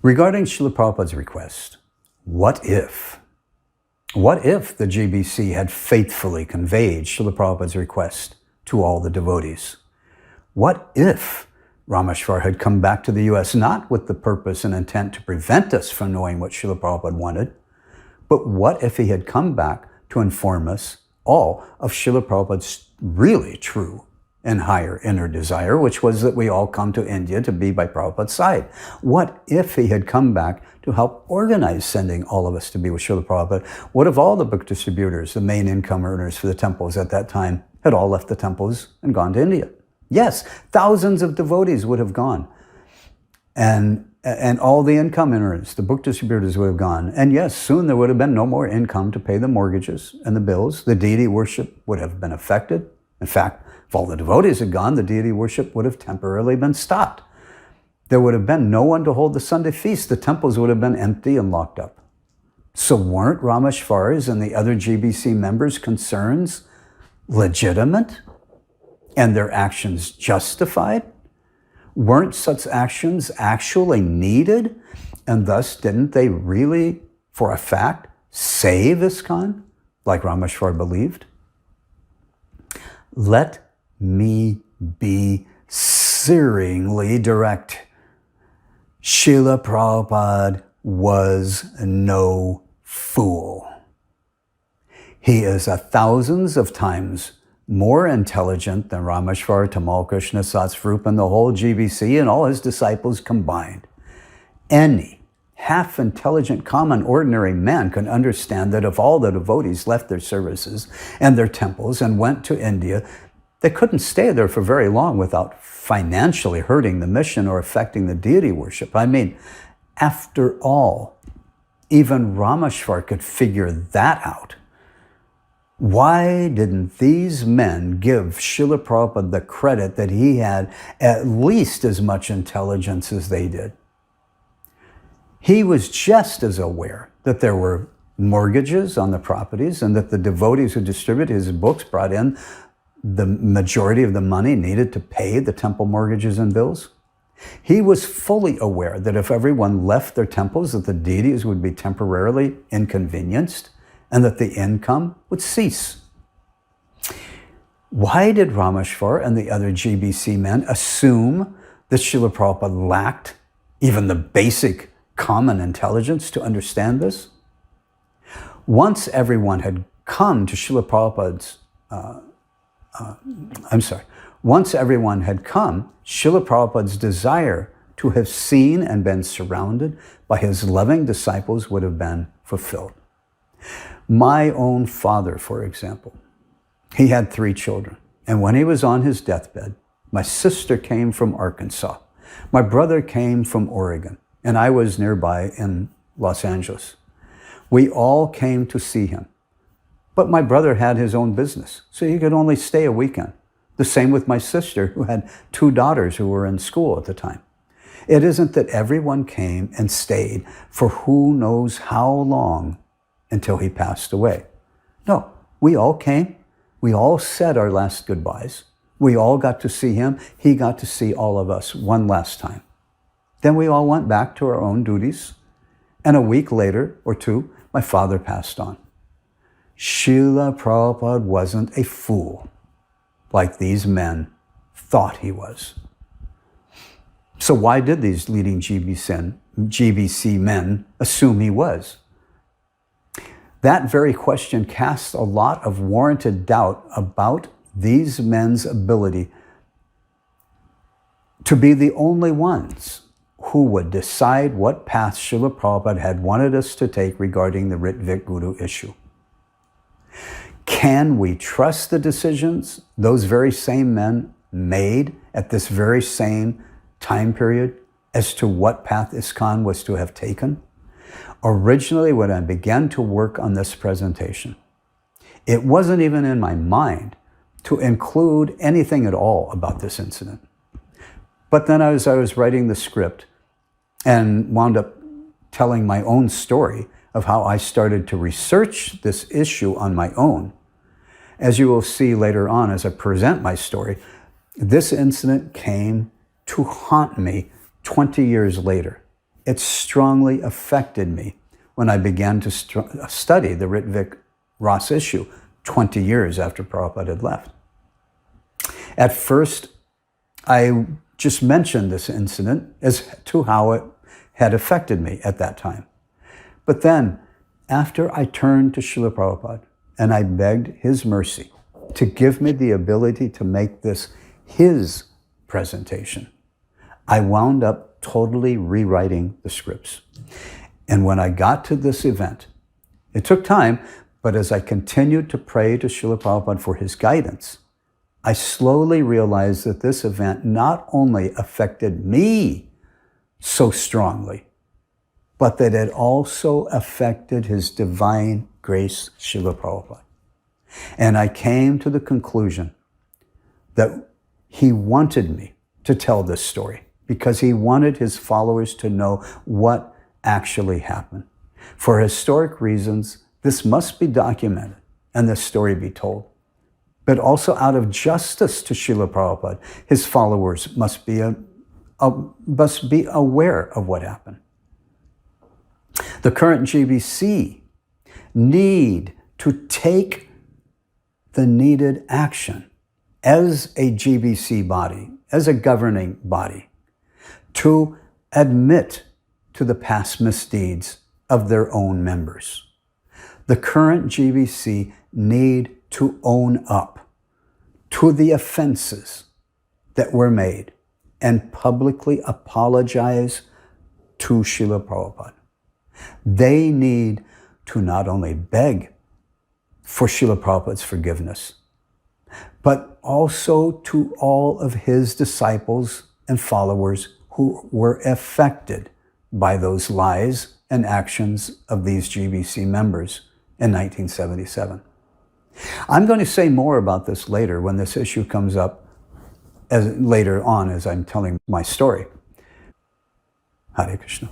Regarding Srila Prabhupada's request, what if the GBC had faithfully conveyed Srila Prabhupada's request to all the devotees? What if Rameshwar had come back to the U.S. not with the purpose and intent to prevent us from knowing what Srila Prabhupada wanted, but what if he had come back to inform us all of Srila Prabhupada's really true and higher inner desire, which was that we all come to India to be by Prabhupada's side? What if he had come back to help organize sending all of us to be with Srila Prabhupada? What if all the book distributors, the main income earners for the temples at that time, had all left the temples and gone to India? Yes, thousands of devotees would have gone. And all the income earners, the book distributors would have gone. And yes, soon there would have been no more income to pay the mortgages and the bills. The deity worship would have been affected. In fact, if all the devotees had gone, the deity worship would have temporarily been stopped. There would have been no one to hold the Sunday feast. The temples would have been empty and locked up. So weren't Rameshwar's and the other GBC members' concerns legitimate and their actions justified? Weren't such actions actually needed? And thus, didn't they really, for a fact, save ISKCON, like Rameshwar believed? Let me be searingly direct. Srila Prabhupada was no fool. He is thousands of times more intelligent than Rameshwar, Tamal Krishna, Satsvarup, and the whole GBC and all his disciples combined. Any half-intelligent, common, ordinary man can understand that if all the devotees left their services and their temples and went to India, they couldn't stay there for very long without financially hurting the mission or affecting the deity worship. I mean, after all, even Rameshwar could figure that out. Why didn't these men give Srila Prabhupada the credit that he had at least as much intelligence as they did? He was just as aware that there were mortgages on the properties and that the devotees who distributed his books brought in the majority of the money needed to pay the temple mortgages and bills. He was fully aware that if everyone left their temples, that the deities would be temporarily inconvenienced and that the income would cease. Why did Rameshwar and the other GBC men assume that Srila Prabhupada lacked even the basic common intelligence to understand this? Once everyone had come to Srila Prabhupada's, once everyone had come, Srila Prabhupada's desire to have seen and been surrounded by his loving disciples would have been fulfilled. My own father, for example, he had 3 children. And when he was on his deathbed, my sister came from Arkansas. My brother came from Oregon, and I was nearby in Los Angeles. We all came to see him. But my brother had his own business, so he could only stay a weekend. The same with my sister, who had 2 daughters who were in school at the time. It isn't that everyone came and stayed for who knows how long until he passed away. No, we all came. We all said our last goodbyes. We all got to see him. He got to see all of us one last time. Then we all went back to our own duties. And a week later or 2, my father passed on. Srila Prabhupada wasn't a fool like these men thought he was. So why did these leading GBC men assume he was? That very question casts a lot of warranted doubt about these men's ability to be the only ones who would decide what path Srila Prabhupada had wanted us to take regarding the Ritvik Guru issue. Can we trust the decisions those very same men made at this very same time period as to what path ISKCON was to have taken? Originally, when I began to work on this presentation, it wasn't even in my mind to include anything at all about this incident. But then as I was writing the script and wound up telling my own story of how I started to research this issue on my own, as you will see later on as I present my story, this incident came to haunt me 20 years later it strongly affected me when I began to study the Ritvik Ross issue 20 years after Prabhupada had left. At first, I just mentioned this incident as to how it had affected me at that time. But then, after I turned to Srila Prabhupada and I begged his mercy to give me the ability to make this his presentation, I wound up totally rewriting the scripts. And when I got to this event, it took time, but as I continued to pray to Srila Prabhupada for his guidance, I slowly realized that this event not only affected me so strongly, but that it also affected His Divine Grace, Srila Prabhupada. And I came to the conclusion that he wanted me to tell this story because he wanted his followers to know what actually happened. For historic reasons, this must be documented and this story be told. But also out of justice to Srila Prabhupada, his followers must be aware of what happened. The current GBC need to take the needed action as a GBC body, as a governing body, to admit to the past misdeeds of their own members. The current GBC need to own up to the offenses that were made and publicly apologize to Srila Prabhupada. They need to not only beg for Srila Prabhupada's forgiveness, but also to all of his disciples and followers who were affected by those lies and actions of these GBC members in 1977. I'm going to say more about this later when this issue comes up later on as I'm telling my story. Hare Krishna.